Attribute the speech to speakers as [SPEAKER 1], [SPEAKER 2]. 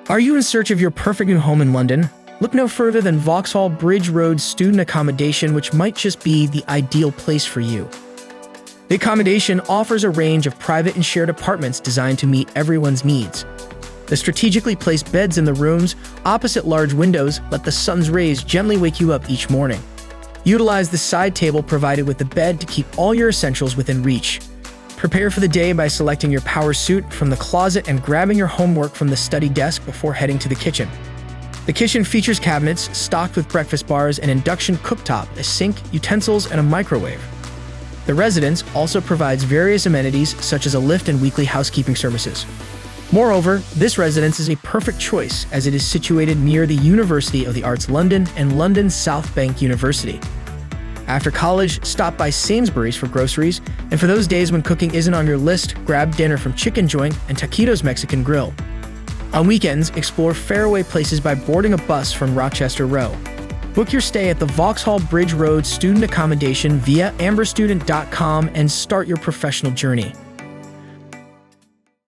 [SPEAKER 1] Are you in search of your perfect new home in London? Look no further than Vauxhall Bridge Road student accommodation, which might just be the ideal place for you. The accommodation offers a range of private and shared apartments designed to meet everyone's needs. The strategically placed beds in the rooms, opposite large windows, let the sun's rays gently wake you up each morning. Utilize the side table provided with the bed to keep all your essentials within reach. Prepare for the day by selecting your power suit from the closet and grabbing your homework from the study desk before heading to the kitchen. The kitchen features cabinets stocked with breakfast bars, an induction cooktop, a sink, utensils, and a microwave. The residence also provides various amenities such as a lift and weekly housekeeping services. Moreover, this residence is a perfect choice as it is situated near the University of the Arts London and London South Bank University. After college, stop by Sainsbury's for groceries, and for those days when cooking isn't on your list, grab dinner from Chicken Joint and Taquitos Mexican Grill. On weekends, explore faraway places by boarding a bus from Rochester Row. Book your stay at the Vauxhall Bridge Road student accommodation via amberstudent.com and start your professional journey.